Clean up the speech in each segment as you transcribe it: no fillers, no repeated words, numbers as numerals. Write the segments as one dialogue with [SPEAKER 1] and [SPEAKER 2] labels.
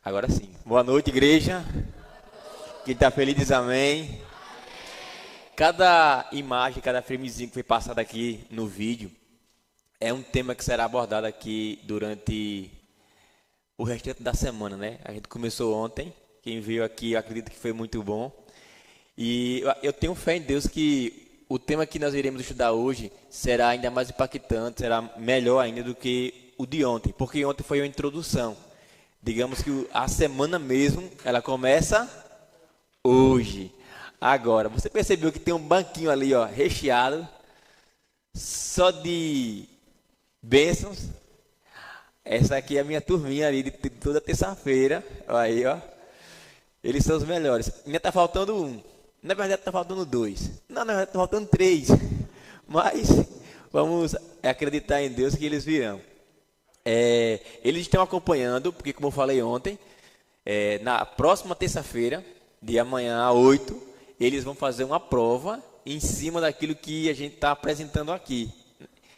[SPEAKER 1] Agora sim. Boa noite, igreja. Quem está feliz diz amém. Cada imagem, cada framezinho que foi passado aqui no vídeo é um tema que será abordado aqui durante o restante da semana, né? A gente começou ontem. Quem veio aqui, eu acredito que foi muito bom. E eu tenho fé em Deus que o tema que nós iremos estudar hoje será ainda mais impactante, será melhor ainda do que o de ontem, porque ontem foi uma introdução. Digamos que a semana mesmo, ela começa hoje. Agora, você percebeu que tem um banquinho ali, ó, recheado, só de bênçãos. Essa aqui é a minha turminha ali de toda terça-feira. Aí, ó. Eles são os melhores. Ainda tá faltando um. Na verdade, tá faltando dois. Não, na verdade, tá faltando três. Mas vamos acreditar em Deus que eles virão. Eles estão acompanhando, porque como eu falei ontem, na próxima terça-feira, de amanhã a 8, eles vão fazer uma prova em cima daquilo que a gente está apresentando aqui.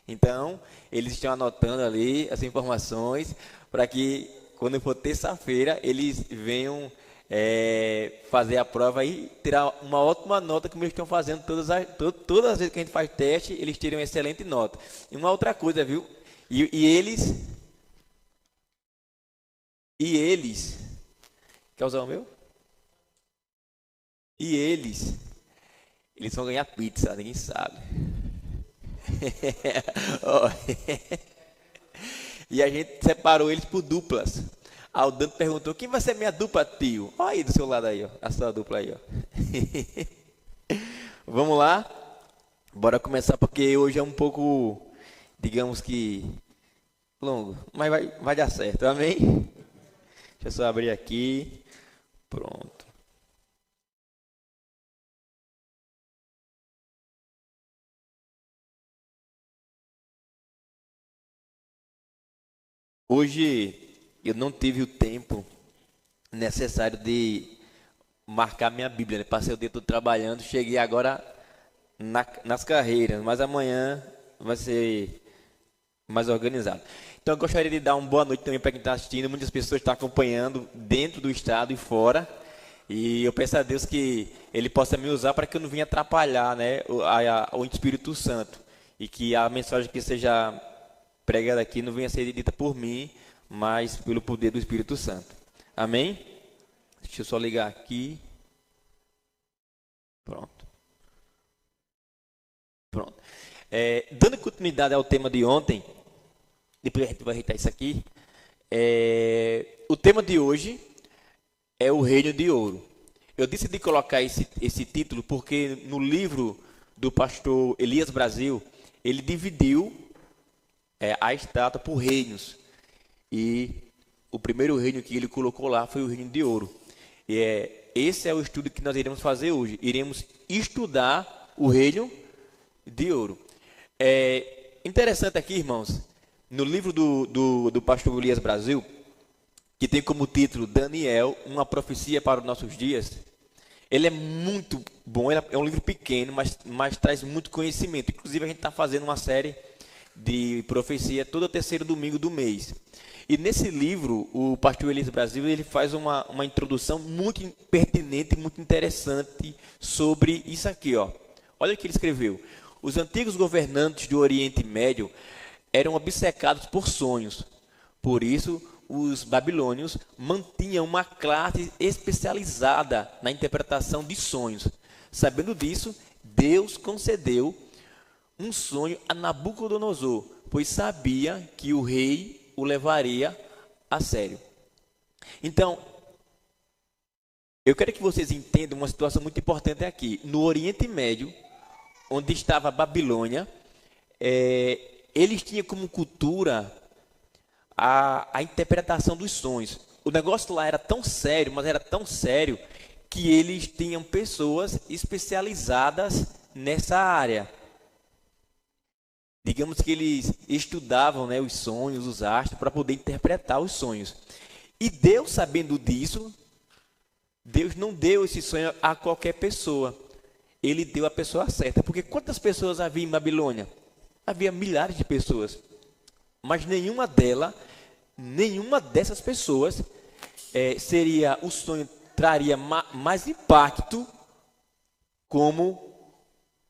[SPEAKER 1] Então, eles estão anotando ali as informações para que quando for terça-feira eles venham fazer a prova e tirar uma ótima nota, como eles estão fazendo todas as vezes que a gente faz teste, eles tiram uma excelente nota. E uma outra coisa, viu? E eles, quer usar o meu? E eles vão ganhar pizza, ninguém sabe. Ó, e a gente separou eles por duplas. Aí o Dante perguntou: quem vai ser minha dupla, tio? Olha aí do seu lado aí, ó, a sua dupla aí, ó. Vamos lá? Bora começar, porque hoje é um pouco, digamos que, longo, mas vai dar certo, amém? Deixa eu só abrir aqui. Pronto. Hoje eu não tive o tempo necessário de marcar minha Bíblia, né? Passei o dia todo trabalhando, cheguei agora nas carreiras, mas amanhã vai ser mais organizado. Então eu gostaria de dar uma boa noite também para quem está assistindo. Muitas pessoas estão acompanhando dentro do estado e fora. E eu peço a Deus que Ele possa me usar para que eu não venha atrapalhar, né, o Espírito Santo. E que a mensagem que seja pregada aqui não venha ser dita por mim, mas pelo poder do Espírito Santo. Amém? Deixa eu só ligar aqui. Pronto. Pronto. Dando continuidade ao tema de ontem, depois a gente vai ajeitar isso aqui. O tema de hoje é o Reino de Ouro. Eu decidi colocar esse título porque no livro do pastor Elias Brasil, ele dividiu a estátua por reinos. E o primeiro reino que ele colocou lá foi o Reino de Ouro. Esse é o estudo que nós iremos fazer hoje. Iremos estudar o Reino de Ouro. Interessante aqui, irmãos, no livro do pastor Elias Brasil, que tem como título Daniel, uma profecia para os nossos dias. Ele é muito bom, é um livro pequeno, mas traz muito conhecimento. Inclusive, a gente está fazendo uma série de profecia todo terceiro domingo do mês. E nesse livro, o pastor Elias Brasil, ele faz uma introdução muito pertinente, muito interessante sobre isso aqui, ó. Olha o que ele escreveu. Os antigos governantes do Oriente Médio eram obcecados por sonhos. Por isso, os babilônios mantinham uma classe especializada na interpretação de sonhos. Sabendo disso, Deus concedeu um sonho a Nabucodonosor, pois sabia que o rei o levaria a sério. Então, eu quero que vocês entendam uma situação muito importante aqui. No Oriente Médio, onde estava a Babilônia, eles tinham como cultura a interpretação dos sonhos. O negócio lá era tão sério, mas era tão sério, que eles tinham pessoas especializadas nessa área. Digamos que eles estudavam, né, os sonhos, os astros, para poder interpretar os sonhos. E Deus, sabendo disso, Deus não deu esse sonho a qualquer pessoa. Ele deu a pessoa certa. Porque quantas pessoas havia em Babilônia? Havia milhares de pessoas. Mas nenhuma dessas pessoas seria o sonho traria mais impacto como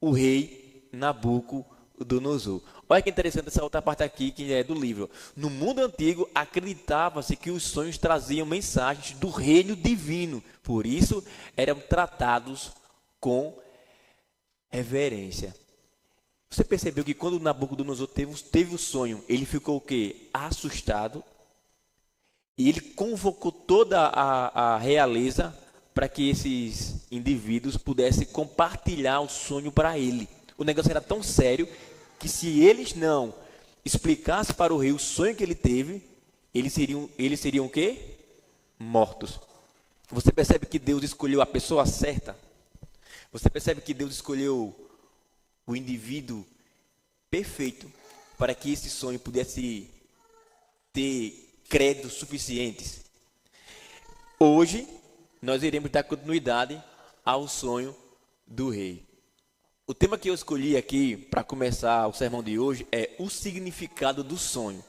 [SPEAKER 1] o rei Nabucodonosor. Olha que interessante essa outra parte aqui, que é do livro. No mundo antigo, acreditava-se que os sonhos traziam mensagens do reino divino. Por isso, eram tratados com reverência. Você percebeu que quando Nabucodonosor teve o sonho, ele ficou o quê? Assustado. E ele convocou toda a realeza para que esses indivíduos pudessem compartilhar o sonho para ele. O negócio era tão sério que se eles não explicassem para o rei o sonho que ele teve, eles seriam o quê? Mortos. Você percebe que Deus escolheu a pessoa certa? Você percebe que Deus escolheu o indivíduo perfeito para que esse sonho pudesse ter créditos suficientes? Hoje, nós iremos dar continuidade ao sonho do rei. O tema que eu escolhi aqui para começar o sermão de hoje é o significado do sonho.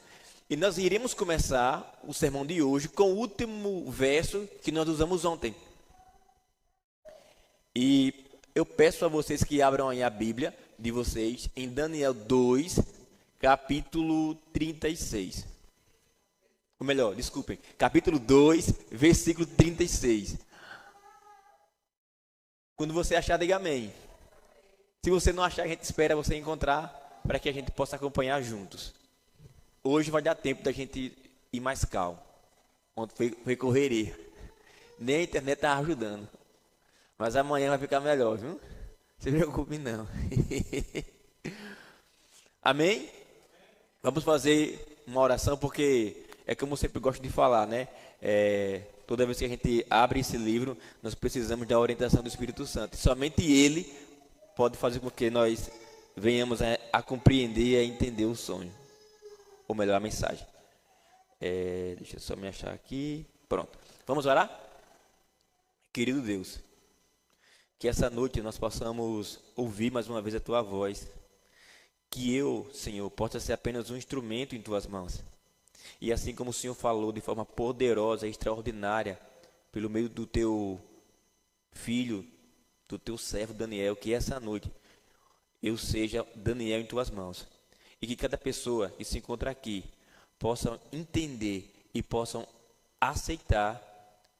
[SPEAKER 1] E nós iremos começar o sermão de hoje com o último verso que nós usamos ontem. E eu peço a vocês que abram aí a Bíblia de vocês em Daniel 2, capítulo 36. Ou melhor, desculpem, capítulo 2, versículo 36. Quando você achar, diga amém. Se você não achar, a gente espera você encontrar para que a gente possa acompanhar juntos. Hoje vai dar tempo da gente ir mais calmo. Ontem foi correria. Nem a internet estava ajudando. Mas amanhã vai ficar melhor, viu? Não se preocupe não. Amém? Vamos fazer uma oração, porque é como eu sempre gosto de falar, né? Toda vez que a gente abre esse livro, nós precisamos da orientação do Espírito Santo. E somente Ele pode fazer com que nós venhamos a compreender e a entender o sonho. Ou melhor, a mensagem. Deixa eu só me achar aqui. Pronto. Vamos orar? Querido Deus, que essa noite nós possamos ouvir mais uma vez a Tua voz. Que eu, Senhor, possa ser apenas um instrumento em Tuas mãos. E assim como o Senhor falou de forma poderosa e extraordinária, pelo meio do Teu Filho, do Teu servo Daniel, que essa noite eu seja Daniel em Tuas mãos. E que cada pessoa que se encontra aqui possa entender e possam aceitar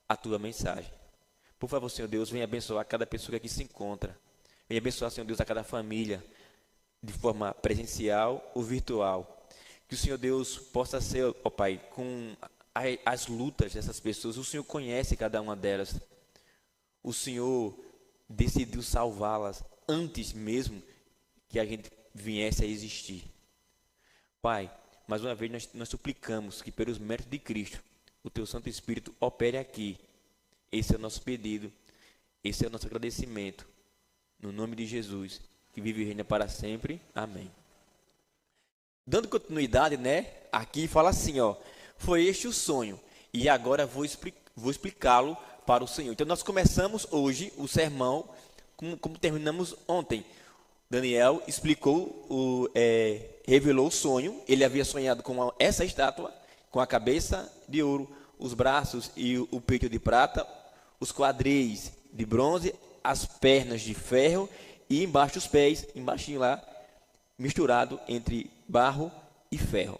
[SPEAKER 1] a Tua mensagem. Por favor, Senhor Deus, venha abençoar cada pessoa que aqui se encontra. Venha abençoar, Senhor Deus, a cada família, de forma presencial ou virtual. Que o Senhor Deus possa ser, ó Pai, com as lutas dessas pessoas. O Senhor conhece cada uma delas. O Senhor decidiu salvá-las antes mesmo que a gente viesse a existir. Pai, mais uma vez nós suplicamos que pelos méritos de Cristo, o Teu Santo Espírito opere aqui. Esse é o nosso pedido, esse é o nosso agradecimento. No nome de Jesus, que vive e reina para sempre. Amém. Dando continuidade, né? Aqui fala assim, ó. Foi este o sonho, e agora vou explicá-lo para o Senhor. Então nós começamos hoje o sermão como terminamos ontem. Daniel explicou, revelou o sonho. Ele havia sonhado com essa estátua, com a cabeça de ouro, os braços e o peito de prata, os quadris de bronze, as pernas de ferro e embaixo os pés, embaixinho lá, misturado entre barro e ferro.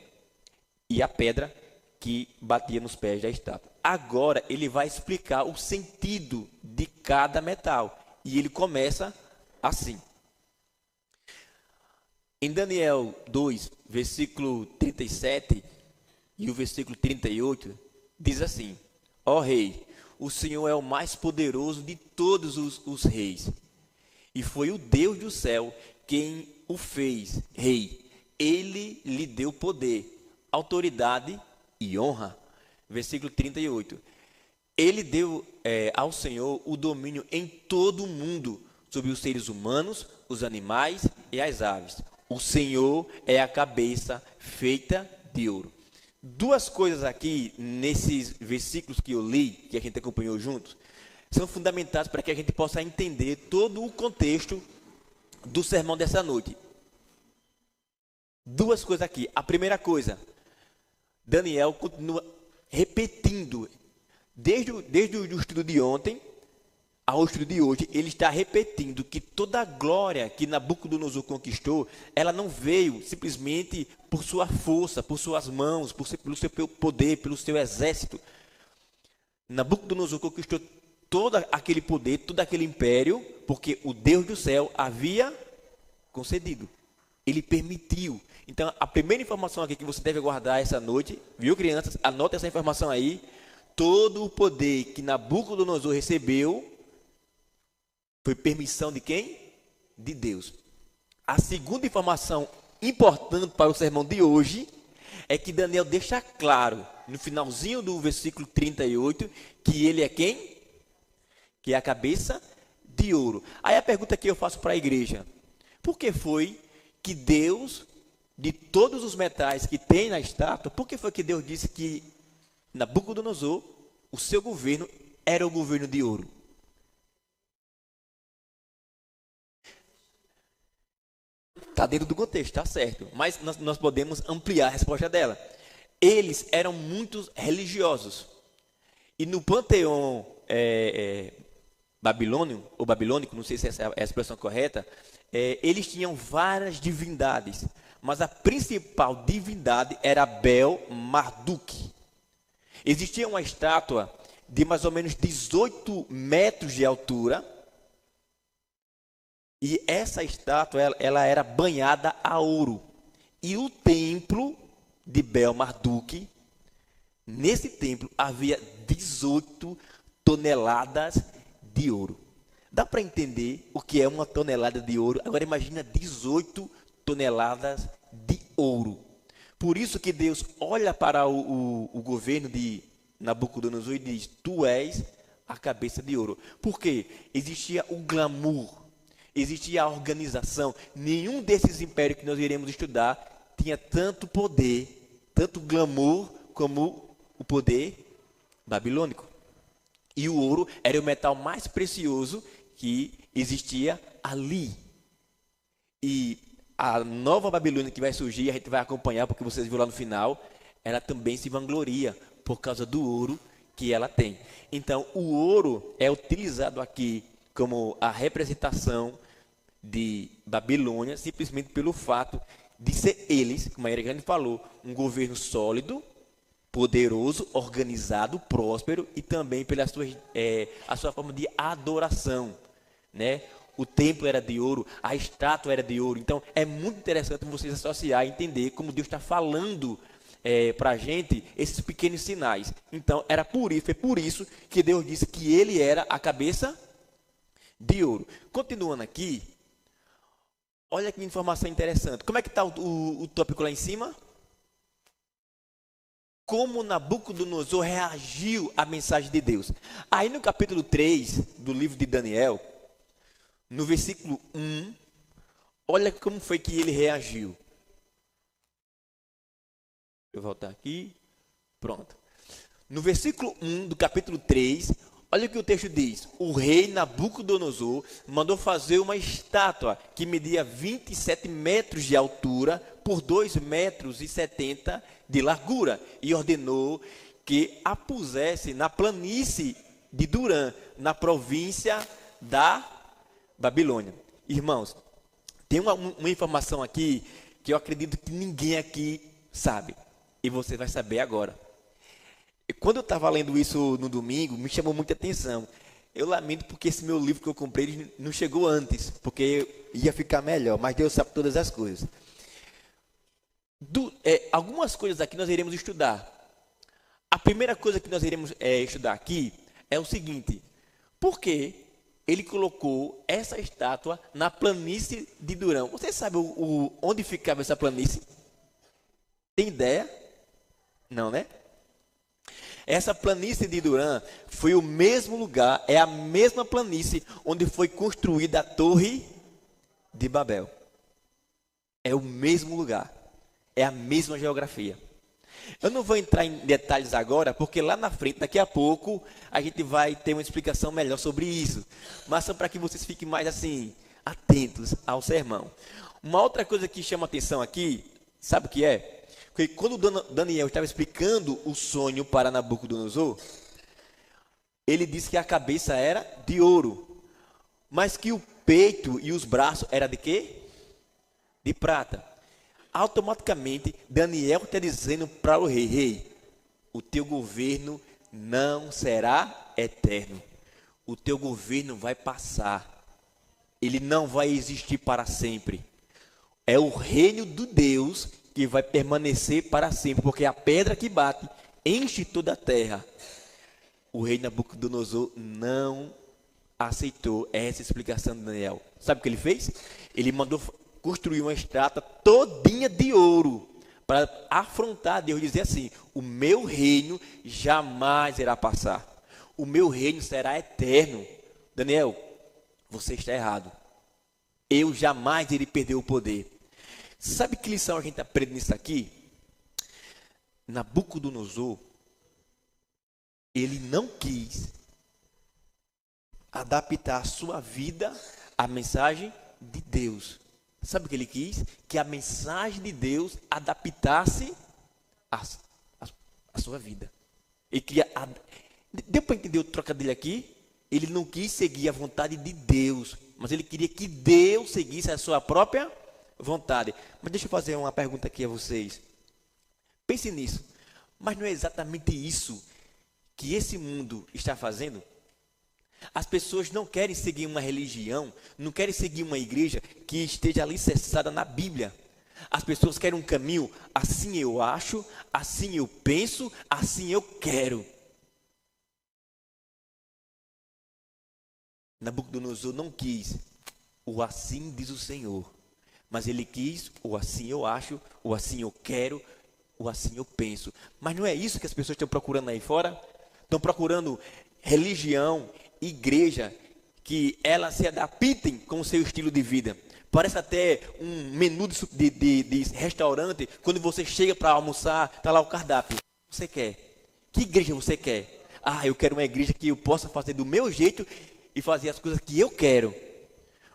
[SPEAKER 1] E a pedra que batia nos pés da estátua. Agora ele vai explicar o sentido de cada metal. E ele começa assim. Em Daniel 2, versículo 37 e o versículo 38, diz assim: Ó rei, o Senhor é o mais poderoso de todos os reis, e foi o Deus do céu quem o fez rei. Ele lhe deu poder, autoridade e honra. Versículo 38. Ele deu ao Senhor o domínio em todo o mundo, sobre os seres humanos, os animais e as aves. O Senhor é a cabeça feita de ouro. Duas coisas aqui, nesses versículos que eu li, que a gente acompanhou juntos, são fundamentais para que a gente possa entender todo o contexto do sermão dessa noite. Duas coisas aqui. A primeira coisa, Daniel continua repetindo Desde o estudo de ontem ao estudo de hoje, ele está repetindo que toda a glória que Nabucodonosor conquistou, ela não veio simplesmente por sua força, por suas mãos, pelo seu poder, pelo seu exército. Nabucodonosor conquistou todo aquele poder, todo aquele império, porque o Deus do céu havia concedido. Ele permitiu. Então, a primeira informação aqui que você deve guardar essa noite, viu, crianças? Anota essa informação aí. Todo o poder que Nabucodonosor recebeu foi permissão de quem? De Deus. A segunda informação importante para o sermão de hoje é que Daniel deixa claro, no finalzinho do versículo 38, que ele é quem? Que é a cabeça de ouro. Aí a pergunta que eu faço para a igreja: por que foi que Deus, de todos os metais que tem na estátua, por que foi que Deus disse que Nabucodonosor, o seu governo, era o governo de ouro? Está dentro do contexto, está certo. Mas nós podemos ampliar a resposta dela. Eles eram muito religiosos. E no panteão babilônio, ou babilônico, não sei se essa é a expressão correta, eles tinham várias divindades. Mas a principal divindade era Bel-Marduk. Existia uma estátua de mais ou menos 18 metros de altura. E essa estátua, ela era banhada a ouro. E o templo de Bel-Marduk, nesse templo havia 18 toneladas de ouro. Dá para entender o que é uma tonelada de ouro? Agora imagina 18 toneladas de ouro. Por isso que Deus olha para o governo de Nabucodonosor e diz: tu és a cabeça de ouro. Porque existia o glamour, existia a organização. Nenhum desses impérios que nós iremos estudar tinha tanto poder, tanto glamour como o poder babilônico. E o ouro era o metal mais precioso que existia ali. E a nova Babilônia que vai surgir, a gente vai acompanhar, porque vocês viram lá no final, ela também se vangloria por causa do ouro que ela tem. Então, o ouro é utilizado aqui como a representação de Babilônia, simplesmente pelo fato de ser eles, como a Erika falou, um governo sólido, poderoso, organizado, próspero, e também pela a sua forma de adoração, né? O templo era de ouro, a estátua era de ouro. Então é muito interessante vocês associar e entender como Deus está falando para a gente esses pequenos sinais. Então foi por isso que Deus disse que ele era a cabeça de ouro. Continuando aqui, olha que informação interessante. Como é que está o tópico lá em cima? Como Nabucodonosor reagiu à mensagem de Deus. Aí no capítulo 3 do livro de Daniel, no versículo 1, olha como foi que ele reagiu. Deixa eu voltar aqui. Pronto. No versículo 1 do capítulo 3, olha o que o texto diz. O rei Nabucodonosor mandou fazer uma estátua que media 27 metros de altura por 2 metros e 70 de largura, e ordenou que a pusesse na planície de Durã, na província da Babilônia. Irmãos, tem uma informação aqui que eu acredito que ninguém aqui sabe, e você vai saber agora. Quando eu estava lendo isso no domingo, me chamou muita atenção. Eu lamento porque esse meu livro que eu comprei não chegou antes, porque ia ficar melhor, mas Deus sabe todas as coisas. Algumas coisas aqui nós iremos estudar. A primeira coisa que nós iremos estudar aqui é o seguinte: por que ele colocou essa estátua na planície de Durão? Você sabe onde ficava essa planície? Tem ideia? Não, né? Essa planície de Durã foi o mesmo lugar, é a mesma planície onde foi construída a Torre de Babel. É o mesmo lugar, é a mesma geografia. Eu não vou entrar em detalhes agora, porque lá na frente, daqui a pouco, a gente vai ter uma explicação melhor sobre isso. Mas só para que vocês fiquem mais assim, atentos ao sermão. Uma outra coisa que chama atenção aqui, sabe o que é? Porque quando Daniel estava explicando o sonho para Nabucodonosor, ele disse que a cabeça era de ouro, mas que o peito e os braços era de quê? De prata. Automaticamente, Daniel está dizendo para o rei: rei, o teu governo não será eterno. O teu governo vai passar. Ele não vai existir para sempre. É o reino do Deus que vai permanecer para sempre, porque a pedra que bate enche toda a terra. O rei Nabucodonosor não aceitou essa explicação de Daniel. Sabe o que ele fez? Ele mandou construir uma estátua todinha de ouro para afrontar Deus, dizer assim: o meu reino jamais irá passar. O meu reino será eterno. Daniel, você está errado. Eu jamais irei perder o poder. Sabe que lição a gente aprende nisso aqui? Nabucodonosor, ele não quis adaptar a sua vida à mensagem de Deus. Sabe o que ele quis? Que a mensagem de Deus adaptasse a sua vida. Ele queria. Deu para entender o trocadilho aqui? Ele não quis seguir a vontade de Deus, mas ele queria que Deus seguisse a sua própria vontade. Mas deixa eu fazer uma pergunta aqui a vocês. Pense nisso. Mas não é exatamente isso que esse mundo está fazendo? As pessoas não querem seguir uma religião, não querem seguir uma igreja que esteja alicerçada na Bíblia. As pessoas querem um caminho: assim eu acho, assim eu penso, assim eu quero. Nabucodonosor não quis o assim diz o Senhor, mas ele quis o assim eu acho, o assim eu quero, o assim eu penso. Mas não é isso que as pessoas estão procurando aí fora? Estão procurando religião, igreja, que elas se adaptem com o seu estilo de vida. Parece até um menu de restaurante. Quando você chega para almoçar, está lá o cardápio. O que você quer? Que igreja você quer? Ah, eu quero uma igreja que eu possa fazer do meu jeito e fazer as coisas que eu quero.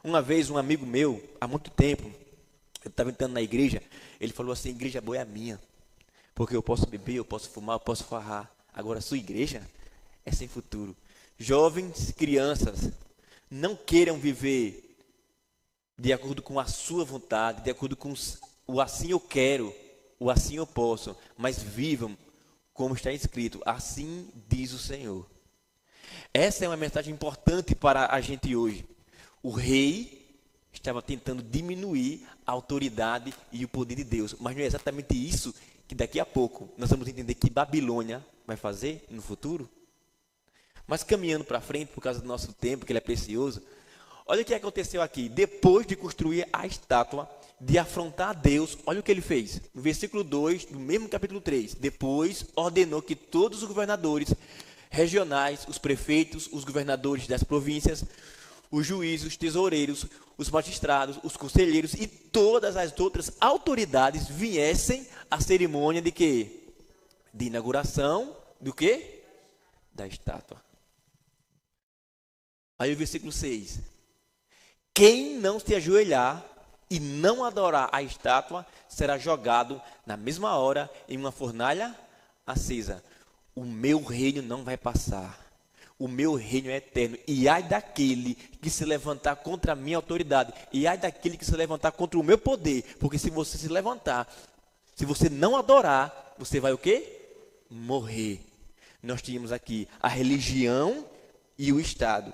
[SPEAKER 1] Uma vez um amigo meu, há muito tempo, eu estava entrando na igreja, ele falou assim: igreja boa é a minha, porque eu posso beber, eu posso fumar, eu posso farrar. Agora a sua igreja é sem futuro. Jovens, crianças, não queiram viver de acordo com a sua vontade, de acordo com o assim eu quero, o assim eu posso, mas vivam como está escrito: assim diz o Senhor. Essa é uma mensagem importante para a gente hoje. O rei estava tentando diminuir a autoridade e o poder de Deus, mas não é exatamente isso que daqui a pouco nós vamos entender que Babilônia vai fazer no futuro? Mas caminhando para frente, por causa do nosso tempo, que ele é precioso, olha o que aconteceu aqui. Depois de construir a estátua, de afrontar a Deus, olha o que ele fez. No versículo 2, do mesmo capítulo 3. Depois ordenou que todos os governadores regionais, os prefeitos, os governadores das províncias, os juízes, os tesoureiros, os magistrados, os conselheiros e todas as outras autoridades viessem à cerimônia de quê? De inauguração do quê? Da estátua. Aí o versículo 6. Quem não se ajoelhar e não adorar a estátua será jogado na mesma hora em uma fornalha acesa. O meu reino não vai passar. O meu reino é eterno. E ai daquele que se levantar contra a minha autoridade. E ai daquele que se levantar contra o meu poder. Porque se você se levantar, se você não adorar, você vai o quê? Morrer. Nós tínhamos aqui a religião e o Estado.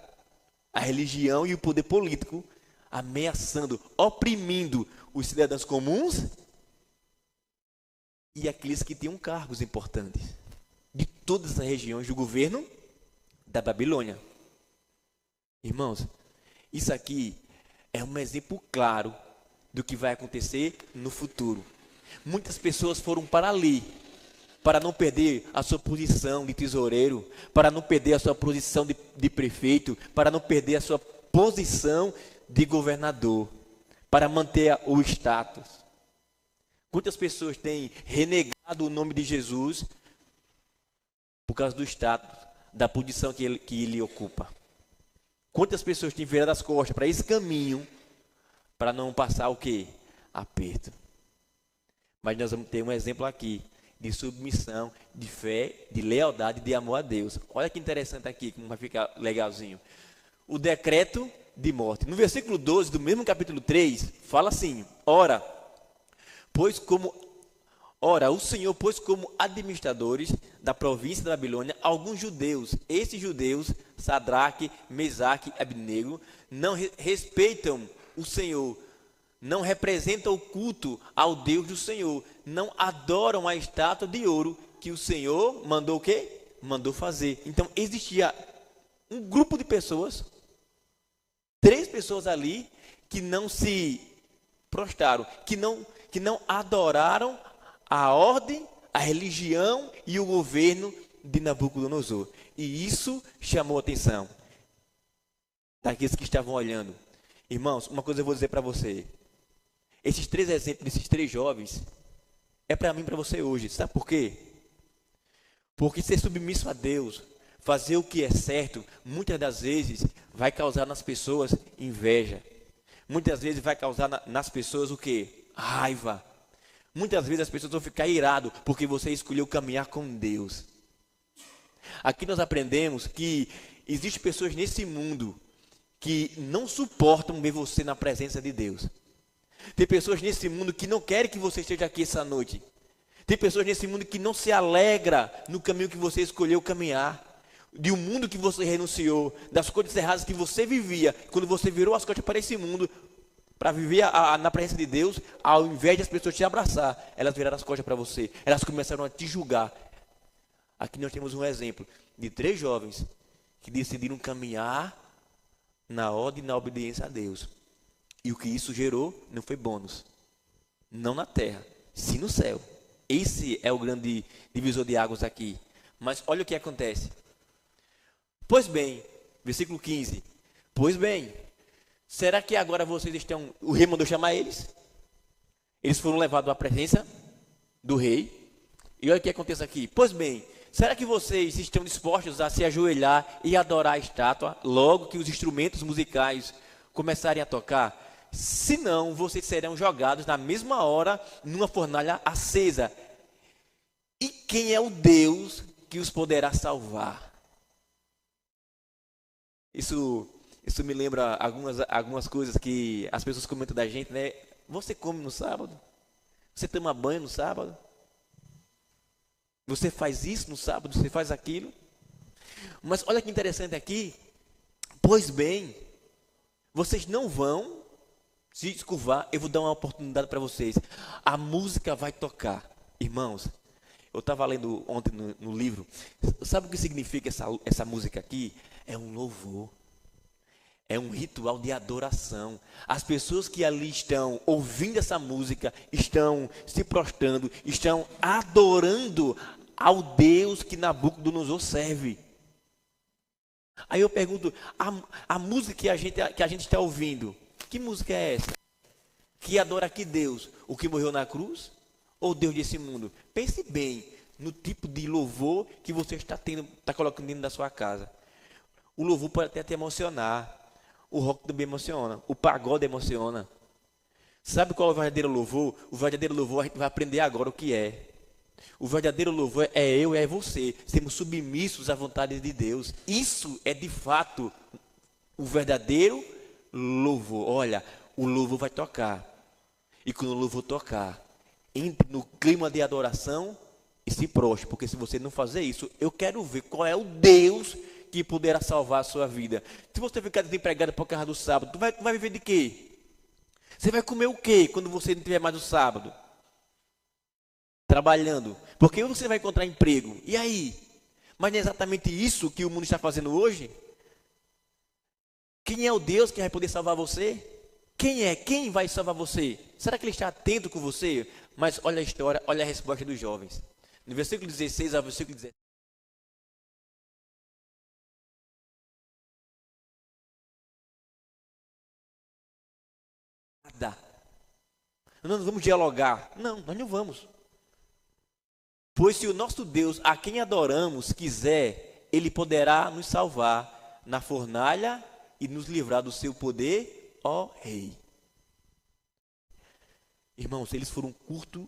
[SPEAKER 1] A religião e o poder político ameaçando, oprimindo os cidadãos comuns e aqueles que tinham cargos importantes de todas as regiões do governo da Babilônia. Irmãos, isso aqui é um exemplo claro do que vai acontecer no futuro. Muitas pessoas foram para ali, para não perder a sua posição de tesoureiro, para não perder a sua posição de prefeito, para não perder a sua posição de governador, para manter o status. Quantas pessoas têm renegado o nome de Jesus por causa do status, da posição que ele ocupa? Quantas pessoas têm virado as costas para esse caminho, para não passar o quê? Aperto. Mas nós vamos ter um exemplo aqui de submissão, de fé, de lealdade, de amor a Deus. Olha que interessante aqui, como vai ficar legalzinho. O decreto de morte. No versículo 12 do mesmo capítulo 3, fala assim: Ora, o Senhor pôs como administradores da província da Babilônia alguns judeus. Esses judeus, Sadraque, Mesaque e Abednego, não respeitam o Senhor, não representam o culto ao Deus do Senhor, não adoram a estátua de ouro que o Senhor mandou o quê? Mandou fazer. Então existia um grupo de pessoas, 3 pessoas ali, que não se prostraram, que não adoraram a ordem, a religião e o governo de Nabucodonosor. E isso chamou a atenção daqueles que estavam olhando. Irmãos, uma coisa eu vou dizer para você. Esses 3 exemplos desses 3 jovens é para mim e para você hoje. Sabe por quê? Porque ser submisso a Deus, fazer o que é certo, muitas das vezes vai causar nas pessoas inveja. Muitas vezes vai causar nas pessoas o quê? Raiva. Muitas vezes as pessoas vão ficar iradas porque você escolheu caminhar com Deus. Aqui nós aprendemos que existem pessoas nesse mundo que não suportam ver você na presença de Deus. Tem pessoas nesse mundo que não querem que você esteja aqui essa noite. Tem pessoas nesse mundo que não se alegra no caminho que você escolheu caminhar. De um mundo que você renunciou, das coisas erradas que você vivia, quando você virou as costas para esse mundo, para viver na presença de Deus, ao invés de as pessoas te abraçar, elas viraram as costas para você, elas começaram a te julgar. Aqui nós temos um exemplo de 3 jovens que decidiram caminhar na ordem e na obediência a Deus. E o que isso gerou não foi bônus, não na terra, sim no céu. Esse é o grande divisor de águas aqui. Mas olha o que acontece. Pois bem, versículo 15. Pois bem, será que agora vocês estão... O rei mandou chamar eles. Eles foram levados à presença do rei. E olha o que acontece aqui. Pois bem, será que vocês estão dispostos a se ajoelhar e adorar a estátua logo que os instrumentos musicais começarem a tocar? Se não, vocês serão jogados na mesma hora numa fornalha acesa. E quem é o Deus que os poderá salvar? Isso me lembra algumas coisas que as pessoas comentam da gente, né? Você come no sábado? Você toma banho no sábado? Você faz isso no sábado? Você faz aquilo? Mas olha que interessante aqui. Pois bem, vocês não vão se descurvar. Eu vou dar uma oportunidade para vocês. A música vai tocar. Irmãos, eu estava lendo ontem no livro. Sabe o que significa essa música aqui? É um louvor. É um ritual de adoração. As pessoas que ali estão ouvindo essa música, estão se prostrando, estão adorando ao Deus que Nabucodonosor serve. Aí eu pergunto, a música que a gente está ouvindo, que música é essa? Que adora que Deus? O que morreu na cruz? Ou Deus desse mundo? Pense bem no tipo de louvor que você está colocando dentro da sua casa. O louvor pode até te emocionar. O rock também emociona. O pagode emociona. Sabe qual é o verdadeiro louvor? O verdadeiro louvor a gente vai aprender agora o que é. O verdadeiro louvor é eu e é você. Sermos submissos à vontade de Deus. Isso é de fato o verdadeiro louvor. Olha, o louvor vai tocar. E quando o louvor tocar, entre no clima de adoração e se prostre. Porque se você não fazer isso, eu quero ver qual é o Deus que poderá salvar a sua vida. Se você ficar desempregado por causa do sábado, tu vai viver de quê? Você vai comer o quê quando você não tiver mais o sábado? Trabalhando. Porque você vai encontrar emprego. E aí? Mas não é exatamente isso que o mundo está fazendo hoje? Quem é o Deus que vai poder salvar você? Quem é? Quem vai salvar você? Será que ele está atento com você? Mas olha a história, olha a resposta dos jovens. No versículo 16 ao versículo 17. Nós não vamos dialogar. Não, nós não vamos. Pois se o nosso Deus, a quem adoramos, quiser, ele poderá nos salvar na fornalha e nos livrar do seu poder, ó rei. Irmãos, eles foram curto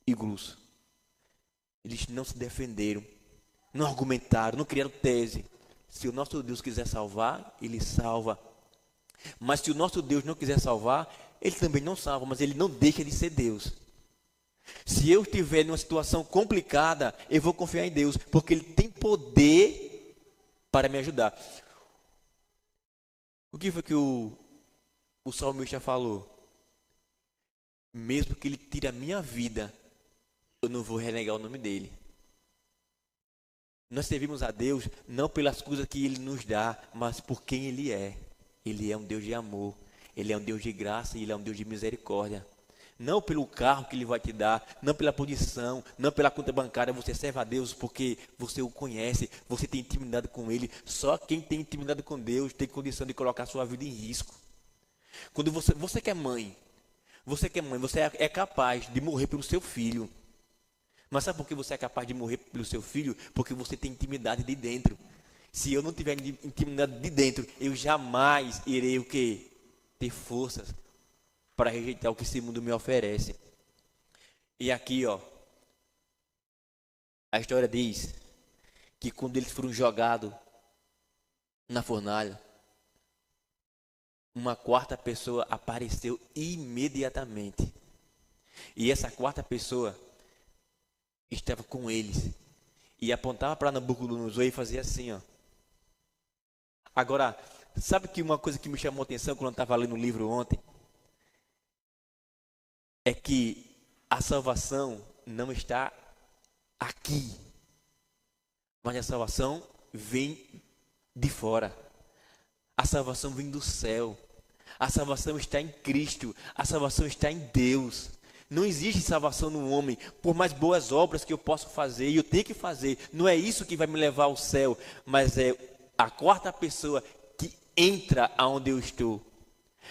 [SPEAKER 1] e grosso. Eles não se defenderam, não argumentaram, não criaram tese. Se o nosso Deus quiser salvar, Ele salva. Mas se o nosso Deus não quiser salvar, Ele também não salva, mas Ele não deixa de ser Deus. Se eu estiver em uma situação complicada, eu vou confiar em Deus, porque Ele tem poder para me ajudar. O que foi que o salmista falou? Mesmo que Ele tire a minha vida, eu não vou renegar o nome dEle. Nós servimos a Deus não pelas coisas que Ele nos dá, mas por quem Ele é. Ele é um Deus de amor, Ele é um Deus de graça e Ele é um Deus de misericórdia. Não pelo carro que Ele vai te dar, não pela posição, não pela conta bancária. Você serve a Deus porque você o conhece, você tem intimidade com Ele. Só quem tem intimidade com Deus tem condição de colocar a sua vida em risco. Quando você que é mãe, você é capaz de morrer pelo seu filho. Mas sabe por que você é capaz de morrer pelo seu filho? Porque você tem intimidade de dentro. Se eu não tiver intimidade de dentro, eu jamais irei o quê? Ter forças para rejeitar o que esse mundo me oferece. E aqui, ó, a história diz que quando eles foram jogados na fornalha, uma quarta pessoa apareceu imediatamente. E essa quarta pessoa estava com eles e apontava para Nabucodonosor e fazia assim, ó. Agora, sabe que uma coisa que me chamou a atenção quando eu estava lendo o livro ontem? É que a salvação não está aqui, mas a salvação vem de fora. A salvação vem do céu. A salvação está em Cristo. A salvação está em Deus. Não existe salvação no homem. Por mais boas obras que eu possa fazer, e eu tenho que fazer, não é isso que vai me levar ao céu, mas é a quarta pessoa que entra aonde eu estou.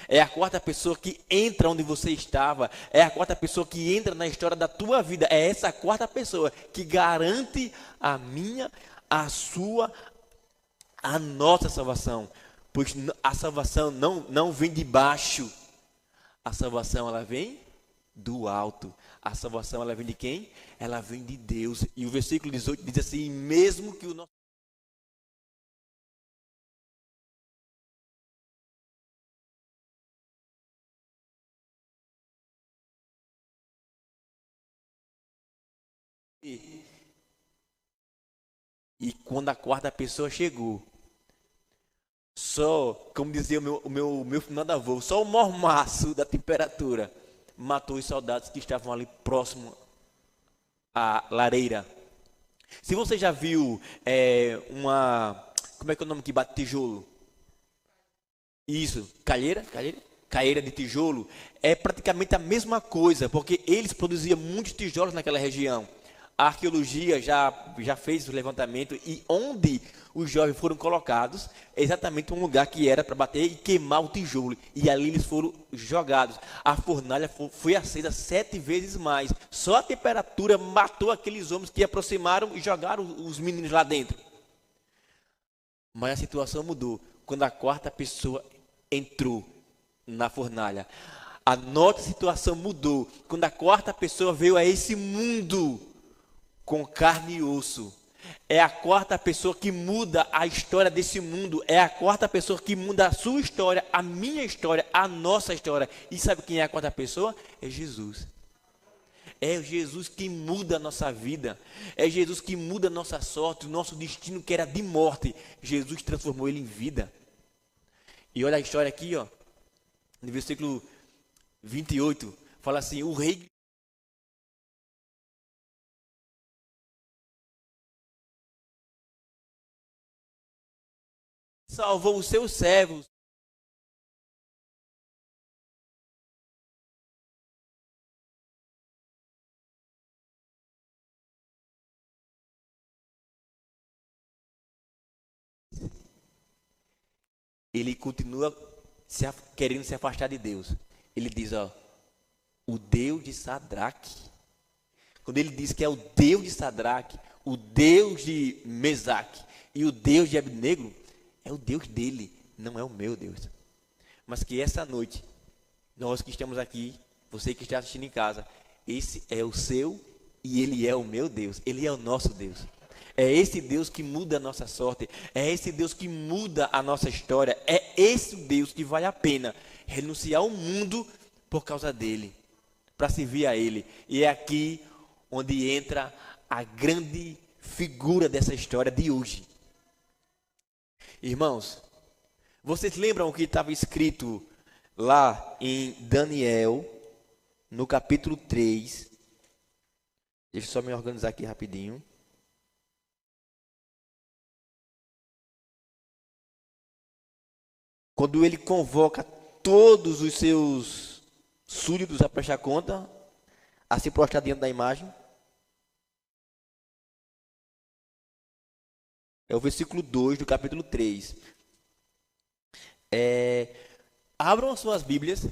[SPEAKER 1] É a quarta pessoa que entra onde você estava. É a quarta pessoa que entra na história da tua vida. É essa quarta pessoa que garante a minha, a sua, a nossa salvação. Pois a salvação não vem de baixo. A salvação ela vem do alto. A salvação ela vem de quem? Ela vem de Deus. E o versículo 18 diz assim: mesmo que o nosso e quando a quarta pessoa chegou, só, como dizia o meu finado avô, só o mormaço da temperatura matou os soldados que estavam ali próximo à lareira. Se você já viu como é que é o nome que bate tijolo? Isso, calheira de tijolo, é praticamente a mesma coisa, porque eles produziam muitos tijolos naquela região. A arqueologia já fez o levantamento e onde os jovens foram colocados é exatamente um lugar que era para bater e queimar o tijolo. E ali eles foram jogados. A fornalha foi acesa 7 vezes mais. Só a temperatura matou aqueles homens que aproximaram e jogaram os meninos lá dentro. Mas a situação mudou quando a quarta pessoa entrou na fornalha. A nossa situação mudou quando a quarta pessoa veio a esse mundo com carne e osso. É a quarta pessoa que muda a história desse mundo. É a quarta pessoa que muda a sua história, a minha história, a nossa história. E sabe quem é a quarta pessoa? É Jesus. É Jesus que muda a nossa vida. É Jesus que muda a nossa sorte, o nosso destino que era de morte. Jesus transformou ele em vida. E olha a história aqui, ó. No versículo 28, fala assim: o rei salvou os seus servos. Ele continua querendo se afastar de Deus. Ele diz, ó, o Deus de Sadraque. Quando ele diz que é o Deus de Sadraque, o Deus de Mesaque e o Deus de Abednego, é o Deus dele, não é o meu Deus. Mas que essa noite, nós que estamos aqui, você que está assistindo em casa, esse é o seu e Ele é o meu Deus, Ele é o nosso Deus. É esse Deus que muda a nossa sorte, é esse Deus que muda a nossa história, é esse Deus que vale a pena renunciar ao mundo por causa dele, para servir a Ele. E é aqui onde entra a grande figura dessa história de hoje. Irmãos, vocês lembram o que estava escrito lá em Daniel, no capítulo 3? Deixa eu só me organizar aqui rapidinho. Quando ele convoca todos os seus súditos a prestar conta, a se prostrar diante da imagem. É o versículo 2 do capítulo 3. Abram as suas Bíblias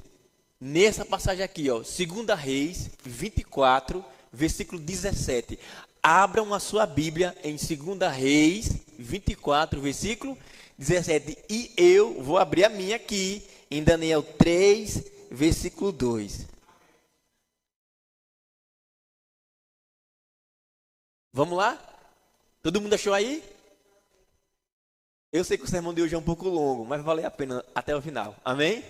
[SPEAKER 1] nessa passagem aqui, ó, 2 Reis 24, versículo 17. Abram a sua Bíblia em 2 Reis 24, versículo 17. E eu vou abrir a minha aqui em Daniel 3, versículo 2. Vamos lá? Todo mundo achou aí? Eu sei que o sermão de hoje é um pouco longo, mas vai valer a pena até o final. Amém?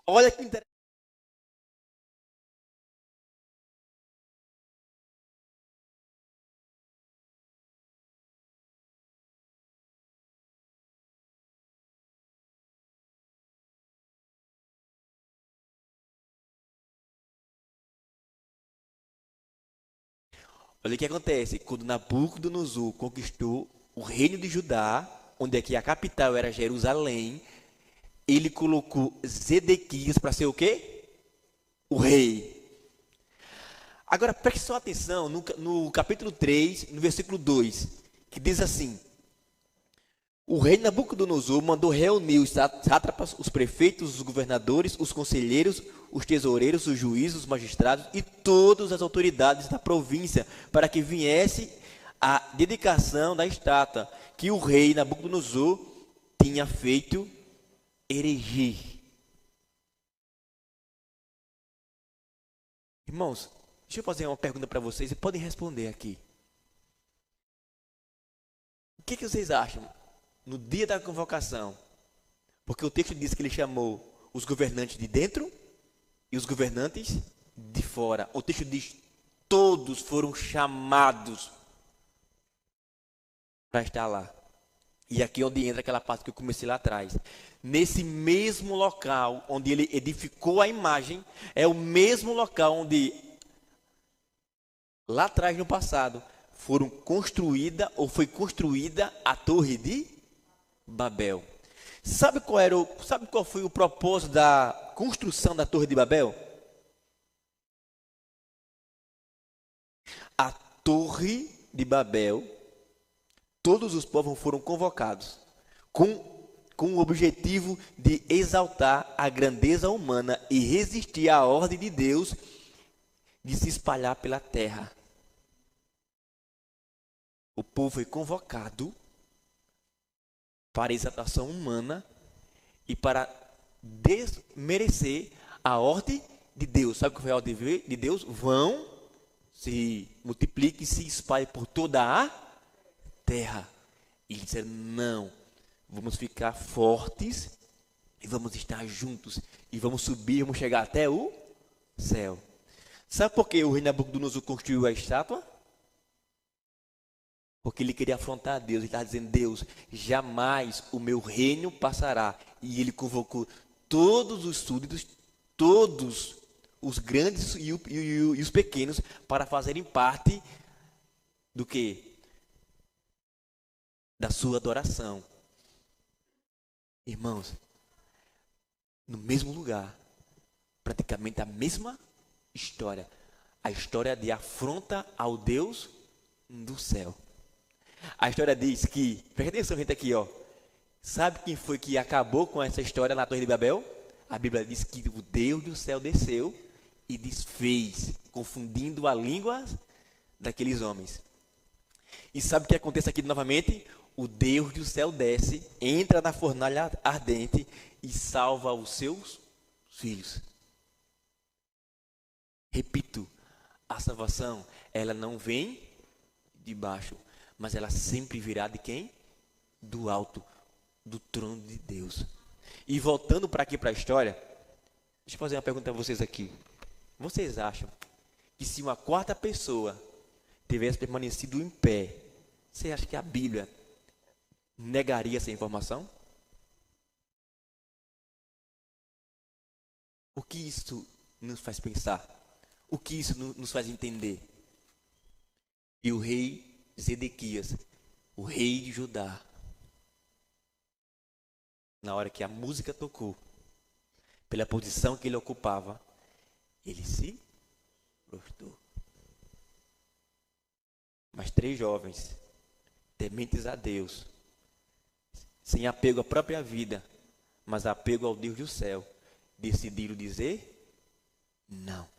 [SPEAKER 1] Olha que interessante. Olha o que acontece. Quando Nabucodonosor conquistou o reino de Judá, onde aqui a capital era Jerusalém, ele colocou Zedequias para ser o quê? O rei. Agora preste só atenção no capítulo 3, no versículo 2, que diz assim: o rei Nabucodonosor mandou reunir os sátrapas, os prefeitos, os governadores, os conselheiros, os tesoureiros, os juízes, os magistrados e todas as autoridades da província para que viesse a dedicação da estátua que o rei Nabucodonosor tinha feito erigir. Irmãos, deixa eu fazer uma pergunta para vocês e podem responder aqui. O que vocês acham no dia da convocação? Porque o texto diz que ele chamou os governantes de dentro e os governantes de fora. O texto diz: todos foram chamados para estar lá. E aqui é onde entra aquela parte que eu comecei lá atrás. Nesse mesmo local onde ele edificou a imagem, é o mesmo local onde, lá atrás no passado, foi construída a Torre de Babel. Sabe qual foi o propósito da construção da Torre de Babel? A Torre de Babel, todos os povos foram convocados com o objetivo de exaltar a grandeza humana e resistir à ordem de Deus de se espalhar pela terra. O povo foi convocado para a exaltação humana e para desmerecer a ordem de Deus. Sabe o que foi a ordem de Deus? Vão, se multipliquem, se espalhem por toda a terra. E eles disseram: não, vamos ficar fortes e vamos estar juntos e vamos subir, vamos chegar até o céu. Sabe por que o rei Nabucodonosor construiu a estátua? Porque ele queria afrontar a Deus. Ele estava dizendo: Deus, jamais o meu reino passará. E ele convocou todos os súditos, todos os grandes e os pequenos, para fazerem parte do quê? Da sua adoração. Irmãos, no mesmo lugar, praticamente a mesma história. A história de afronta ao Deus do céu. A história diz que, presta atenção, gente, aqui, ó. Sabe quem foi que acabou com essa história na Torre de Babel? A Bíblia diz que o Deus do céu desceu e desfez, confundindo a língua daqueles homens. E sabe o que acontece aqui novamente? O Deus do céu desce, entra na fornalha ardente e salva os seus filhos. Repito, A salvação, ela não vem de baixo, mas ela sempre virá de quem? Do alto, do trono de Deus. E voltando para aqui para a história, deixa eu fazer uma pergunta a vocês aqui. Vocês acham que se uma quarta pessoa tivesse permanecido em pé, você acha que a Bíblia negaria essa informação? O que isso nos faz pensar? O que isso nos faz entender? E o rei Zedequias, o rei de Judá, na hora que a música tocou, pela posição que ele ocupava, ele se prostrou. Mas 3 jovens, tementes a Deus, sem apego à própria vida, mas apego ao Deus do céu, decidiram dizer não.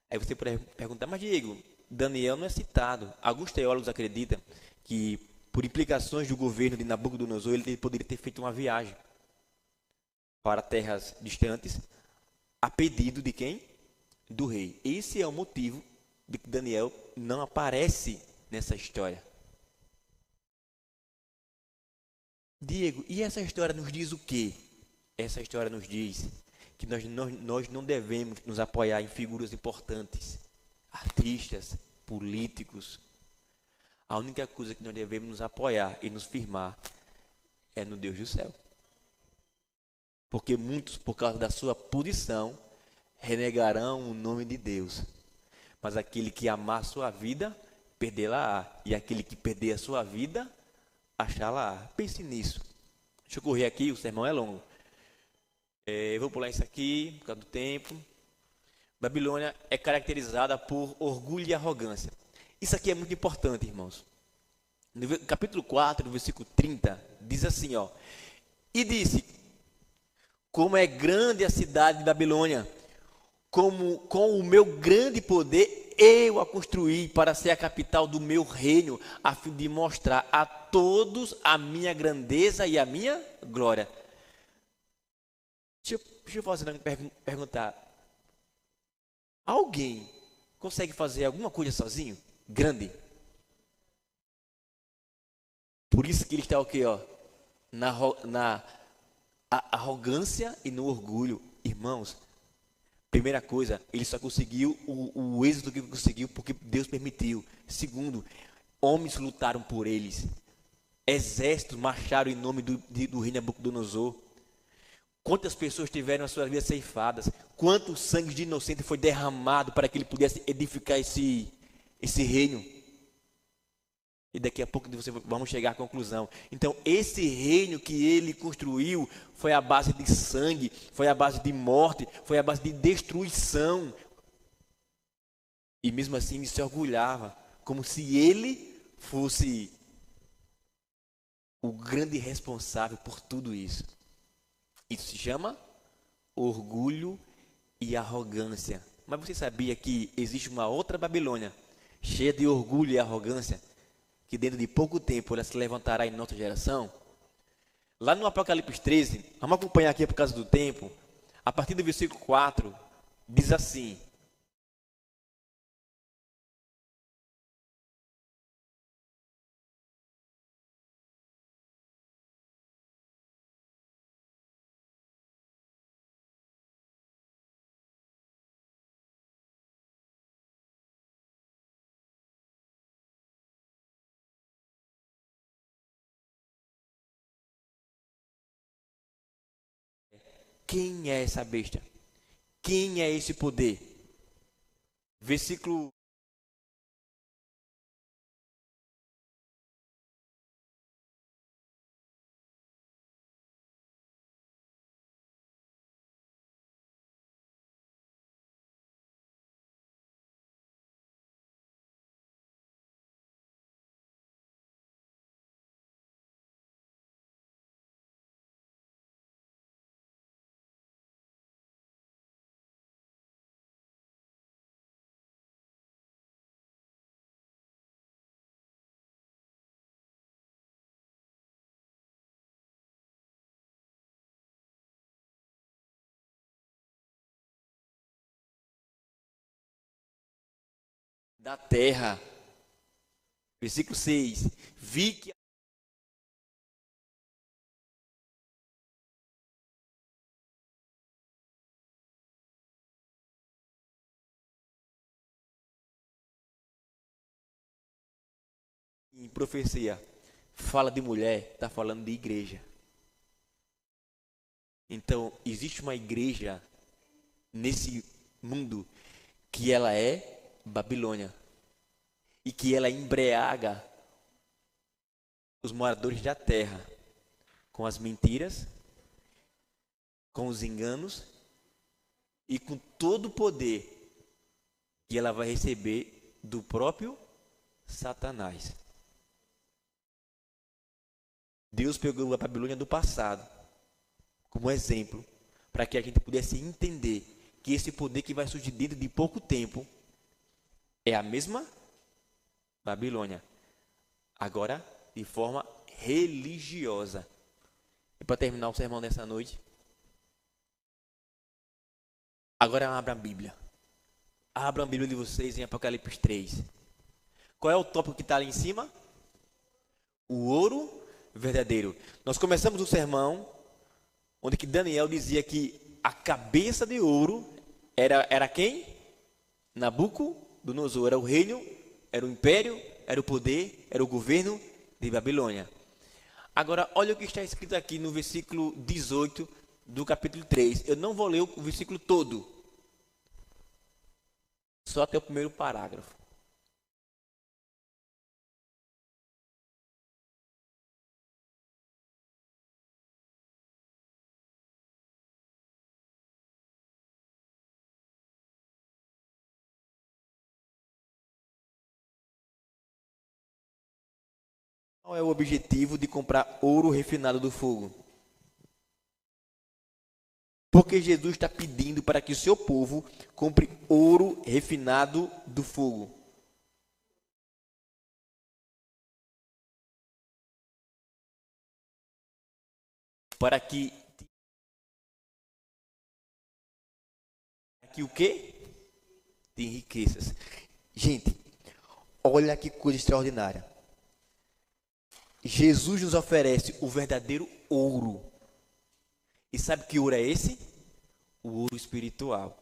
[SPEAKER 1] Aí você pode perguntar, mas Diego, Daniel não é citado. Alguns teólogos acreditam que, por implicações do governo de Nabucodonosor, ele poderia ter feito uma viagem para terras distantes, a pedido de quem? Do rei. Esse é o motivo de que Daniel não aparece nessa história. Diego, e essa história nos diz o quê? Essa história nos diz que nós não devemos nos apoiar em figuras importantes, artistas, políticos. A única coisa que nós devemos nos apoiar e nos firmar é no Deus do céu. Porque muitos, por causa da sua posição, renegarão o nome de Deus. Mas aquele que amar a sua vida, perdê-la-á. E aquele que perder a sua vida, achá-la-á. Pense nisso. Deixa eu correr aqui, o sermão é longo. Eu vou pular isso aqui, por causa do tempo. Babilônia é caracterizada por orgulho e arrogância. Isso aqui é muito importante, irmãos. No capítulo 4, no versículo 30, diz assim, ó. E disse, como é grande a cidade de Babilônia, como com o meu grande poder eu a construí para ser a capital do meu reino, a fim de mostrar a todos a minha grandeza e a minha glória. Deixa eu fazer uma perguntar. Alguém consegue fazer alguma coisa sozinho? Grande. Por isso que ele está o quê? Ó? Na arrogância e no orgulho. Irmãos, primeira coisa, ele só conseguiu o êxito que conseguiu porque Deus permitiu. Segundo, homens lutaram por eles. Exércitos marcharam em nome do rei Nabucodonosor. Quantas pessoas tiveram as suas vidas ceifadas? Quanto sangue de inocente foi derramado para que ele pudesse edificar esse reino? E daqui a pouco vamos chegar à conclusão. Então, esse reino que ele construiu foi a base de sangue, foi a base de morte, foi a base de destruição. E mesmo assim ele se orgulhava, como se ele fosse o grande responsável por tudo isso. Isso se chama orgulho e arrogância. Mas você sabia que existe uma outra Babilônia, cheia de orgulho e arrogância, que dentro de pouco tempo ela se levantará em nossa geração? Lá no Apocalipse 13, vamos acompanhar aqui por causa do tempo, a partir do versículo 4, diz assim: quem é essa besta? Quem é esse poder? Versículo da terra. Versículo 6. Vi que em profecia fala de mulher, está falando de igreja. Então, existe uma igreja nesse mundo que ela é Babilônia e que ela embriaga os moradores da terra com as mentiras, com os enganos e com todo o poder que ela vai receber do próprio Satanás. Deus pegou a Babilônia do passado como exemplo para que a gente pudesse entender que esse poder que vai surgir dentro de pouco tempo é a mesma Babilônia, agora de forma religiosa. E para terminar o sermão dessa noite, agora abra a Bíblia. Abra a Bíblia de vocês em Apocalipse 3. Qual é o tópico que está ali em cima? O ouro verdadeiro. Nós começamos o sermão onde que Daniel dizia que a cabeça de ouro era quem? Nabucodonosor. Era o reino, era o império, era o poder, era o governo de Babilônia. Agora, olha o que está escrito aqui no versículo 18 do capítulo 3. Eu não vou ler o versículo todo, só até o primeiro parágrafo. Qual é o objetivo de comprar ouro refinado do fogo? Porque Jesus está pedindo para que o seu povo compre ouro refinado do fogo. Para que o quê? Tem riquezas. Gente, olha que coisa extraordinária. Jesus nos oferece o verdadeiro ouro. E sabe que ouro é esse? O ouro espiritual.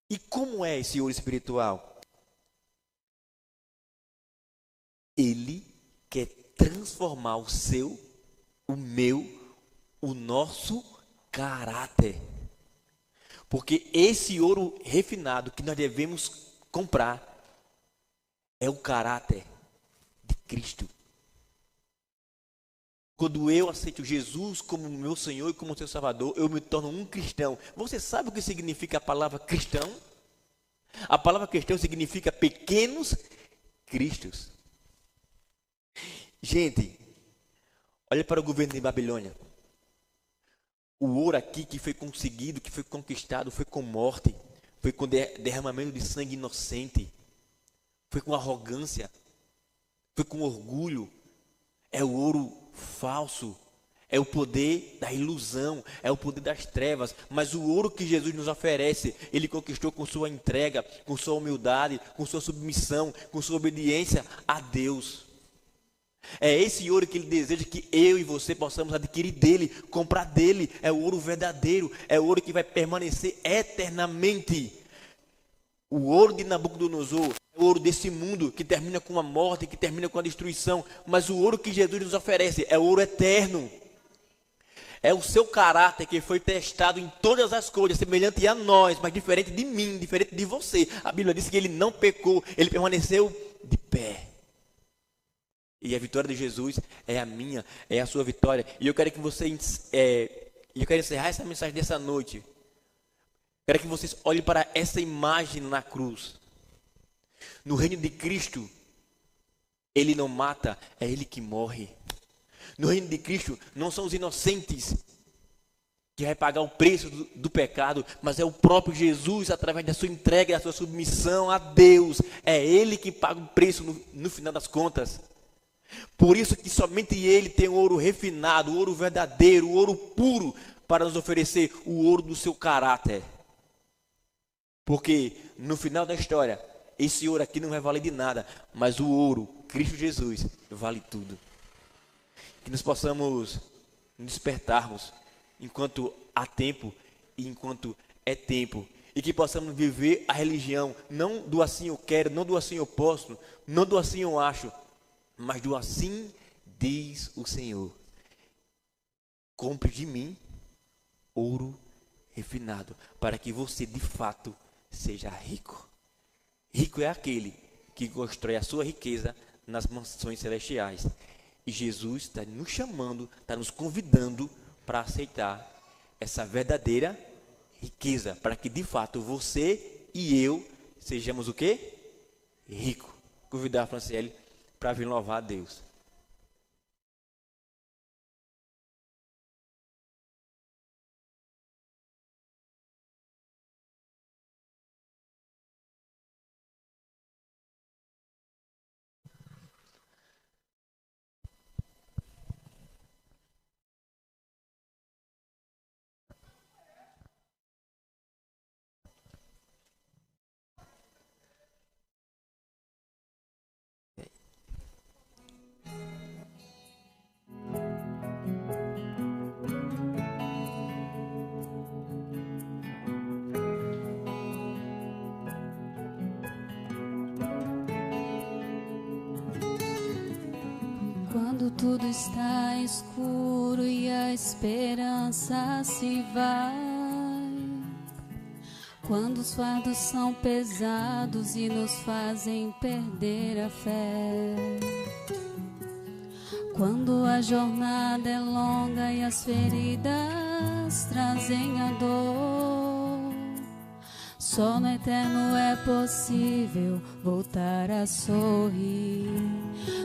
[SPEAKER 1] E como é esse ouro espiritual? Ele quer transformar o seu, o meu, o nosso caráter. Porque esse ouro refinado que nós devemos comprar é o caráter de Cristo. Quando eu aceito Jesus como meu Senhor e como seu Salvador, eu me torno um cristão. Você sabe o que significa a palavra cristão? A palavra cristão significa pequenos cristos. Gente, olha para o governo de Babilônia. O ouro aqui que foi conseguido, que foi conquistado, foi com morte, foi com derramamento de sangue inocente, foi com arrogância, foi com orgulho. É o ouro falso, é o poder da ilusão, é o poder das trevas. Mas o ouro que Jesus nos oferece, ele conquistou com sua entrega, com sua humildade, com sua submissão, com sua obediência a Deus. É esse ouro que ele deseja que eu e você possamos adquirir dele, comprar dele. É o ouro verdadeiro, é o ouro que vai permanecer eternamente. O ouro de Nabucodonosor é o ouro desse mundo que termina com a morte, que termina com a destruição. Mas o ouro que Jesus nos oferece é o ouro eterno. É o seu caráter que foi testado em todas as coisas, semelhante a nós, mas diferente de mim, diferente de você. A Bíblia diz que ele não pecou, ele permaneceu de pé. E a vitória de Jesus é a minha, é a sua vitória. E eu quero que eu quero encerrar essa mensagem dessa noite. Quero que vocês olhem para essa imagem na cruz. No reino de Cristo, ele não mata, é ele que morre. No reino de Cristo, não são os inocentes que vai pagar o preço do pecado, mas é o próprio Jesus, através da sua entrega, da sua submissão a Deus. É ele que paga o preço no final das contas. Por isso que somente ele tem o ouro refinado, o ouro verdadeiro, o ouro puro, para nos oferecer o ouro do seu caráter. Porque no final da história, esse ouro aqui não vai valer de nada, mas o ouro, Cristo Jesus, vale tudo. Que nós possamos nos despertarmos enquanto há tempo e enquanto é tempo. E que possamos viver a religião, não do assim eu quero, não do assim eu posso, não do assim eu acho, mas do assim diz o Senhor. Compre de mim ouro refinado, para que você de fato seja rico. Rico é aquele que constrói a sua riqueza nas mansões celestiais. E Jesus está nos chamando, está nos convidando para aceitar essa verdadeira riqueza, para que de fato você e eu sejamos o quê? Rico. Convidar a Franciele para vir louvar a Deus.
[SPEAKER 2] Quando tudo está escuro e a esperança se vai, quando os fardos são pesados e nos fazem perder a fé, quando a jornada é longa e as feridas trazem a dor, só no eterno é possível voltar a sorrir.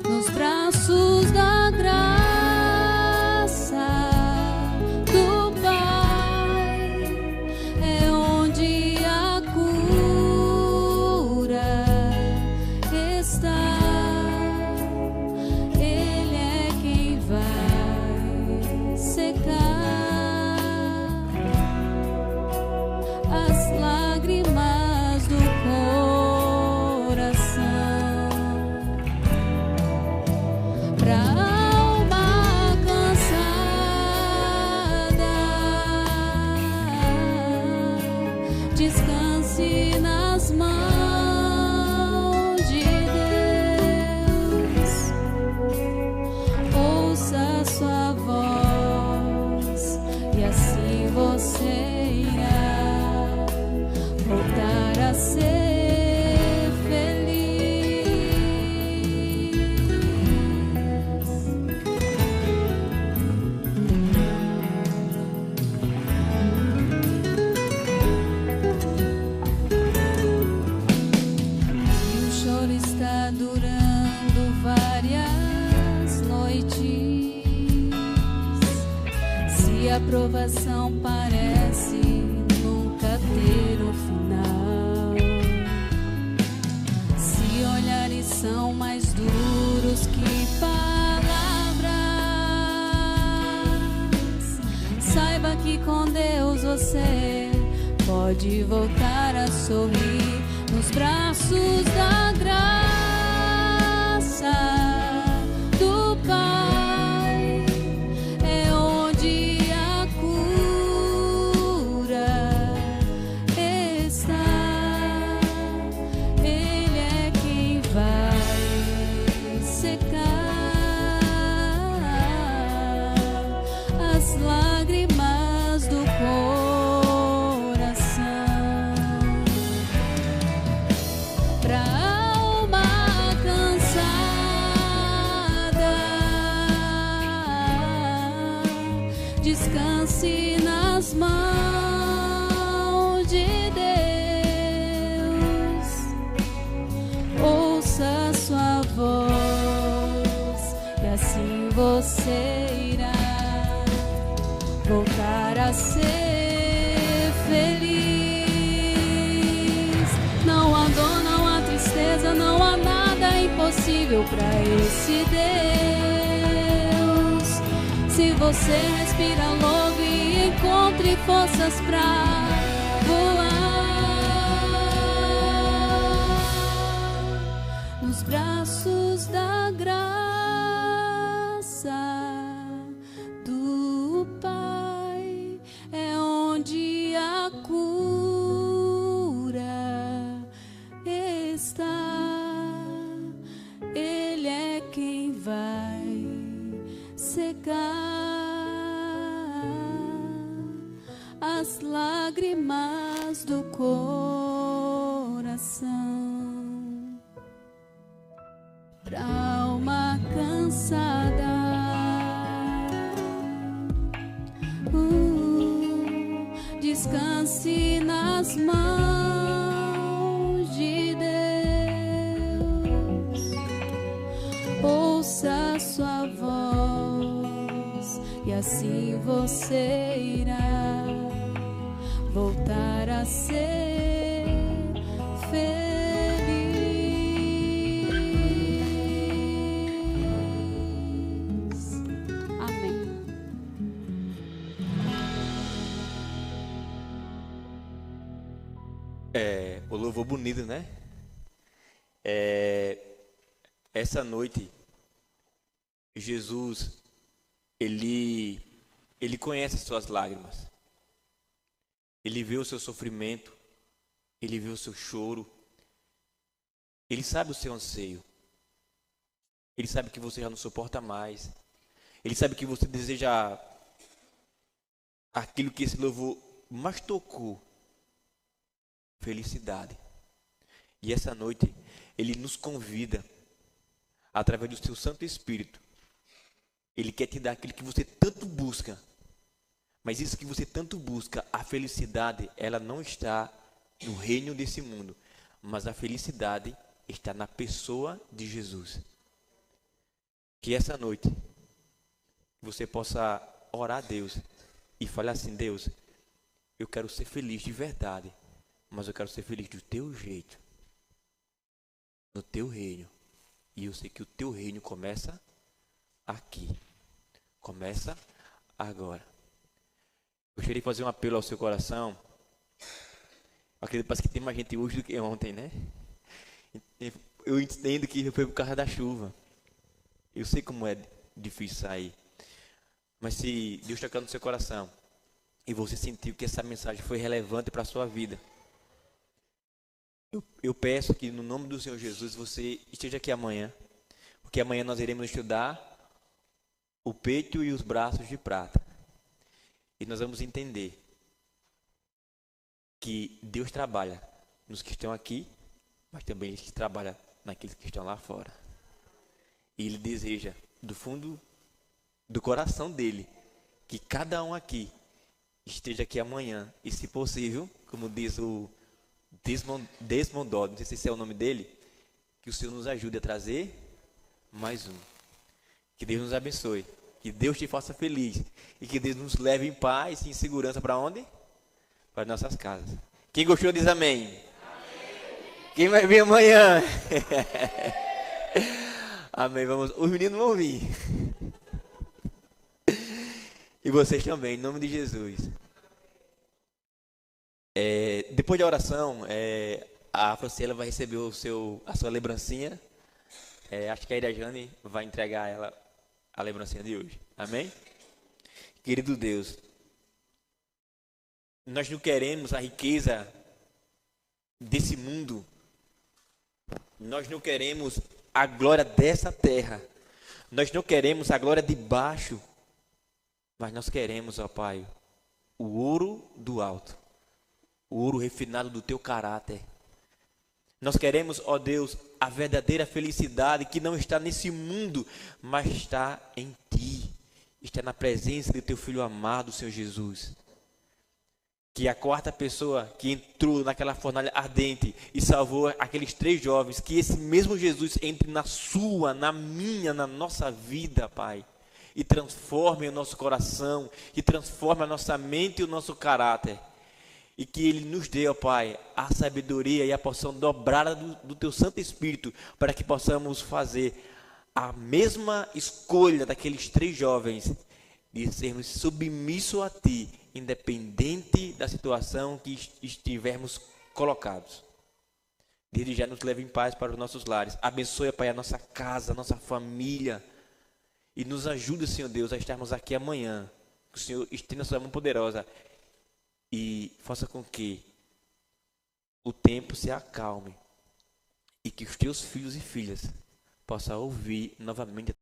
[SPEAKER 2] Nos braços da graça do Pai é onde a cura está. Ele é quem vai secar as lágrimas do coração. Pra alma cansada, descanse nas mãos de Deus. Ouça sua voz e assim você irá voltar a ser feliz. O choro está durando várias noites. Se a provação parece nunca ter um final, se olhares são mais duros que palavras, saiba que com Deus você pode voltar a sorrir. Nos braços da graça do Pai é onde a cura está. Ele é quem vai secar as lágrimas do coração. Pra alma cansada, descanse nas mãos de Deus. Ouça sua voz e assim você irá voltar a ser feliz. Não há dor, não há tristeza, não há nada impossível para esse Deus. Se você respira, louve e encontre forças pra voar. as lágrimas do coração. Pra alma cansada, descanse nas mãos de Deus. Ouça sua voz e assim você irá voltar a ser feliz. Amém.
[SPEAKER 1] O louvor bonito, né? Essa noite, Jesus, ele conhece as suas lágrimas. Ele vê o seu sofrimento, ele vê o seu choro, ele sabe o seu anseio, ele sabe que você já não suporta mais, ele sabe que você deseja aquilo que esse louvor mais tocou, felicidade. E essa noite, ele nos convida, através do seu Santo Espírito, ele quer te dar aquilo que você tanto busca. Mas isso que você tanto busca, a felicidade, ela não está no reino desse mundo, mas a felicidade está na pessoa de Jesus. Que essa noite você possa orar a Deus e falar assim: Deus, eu quero ser feliz de verdade, mas eu quero ser feliz do teu jeito, no teu reino. E eu sei que o teu reino começa aqui, começa agora. Gostaria de fazer um apelo ao seu coração. Acredito, parece que tem mais gente hoje do que ontem, né? Eu entendo que foi por causa da chuva. Eu sei como é difícil sair. Mas se Deus tocar no seu coração e você sentiu que essa mensagem foi relevante para a sua vida, eu peço que no nome do Senhor Jesus você esteja aqui amanhã, porque amanhã nós iremos estudar o peito e os braços de prata. E nós vamos entender que Deus trabalha nos que estão aqui, mas também Ele trabalha naqueles que estão lá fora. E Ele deseja, do fundo do coração dele, que cada um aqui esteja aqui amanhã. E se possível, como diz o Desmond Dodd, não sei se esse é o nome dele, que o Senhor nos ajude a trazer mais um. Que Deus nos abençoe. Que Deus te faça feliz. E que Deus nos leve em paz e em segurança para onde? Para nossas casas. Quem gostou diz amém. Amém. Quem vai vir amanhã? Amém. Vamos, os meninos vão vir. E vocês também, em nome de Jesus. Depois da oração, a Franciela vai receber a sua lembrancinha. Acho que a Irajane vai entregar a ela a lembrancinha de hoje. Amém? Querido Deus, nós não queremos a riqueza desse mundo. Nós não queremos a glória dessa terra. Nós não queremos a glória de baixo. Mas nós queremos, ó Pai, o ouro do alto. O ouro refinado do teu caráter. Nós queremos, ó Deus, a verdadeira felicidade que não está nesse mundo, mas está em Ti. Está na presença do Teu Filho amado, Senhor Jesus. Que a quarta pessoa que entrou naquela fornalha ardente e salvou aqueles 3 jovens, que esse mesmo Jesus entre na sua, na minha, na nossa vida, Pai. E transforme o nosso coração, e transforme a nossa mente e o nosso caráter. E que Ele nos dê, ó Pai, a sabedoria e a porção dobrada do Teu Santo Espírito, para que possamos fazer a mesma escolha daqueles 3 jovens, de sermos submissos a Ti, independente da situação que estivermos colocados. Desde já nos leve em paz para os nossos lares. Abençoe, Pai, a nossa casa, a nossa família. E nos ajude, Senhor Deus, a estarmos aqui amanhã. Que o Senhor estenda a sua mão poderosa e faça com que o tempo se acalme e que os teus filhos e filhas possam ouvir novamente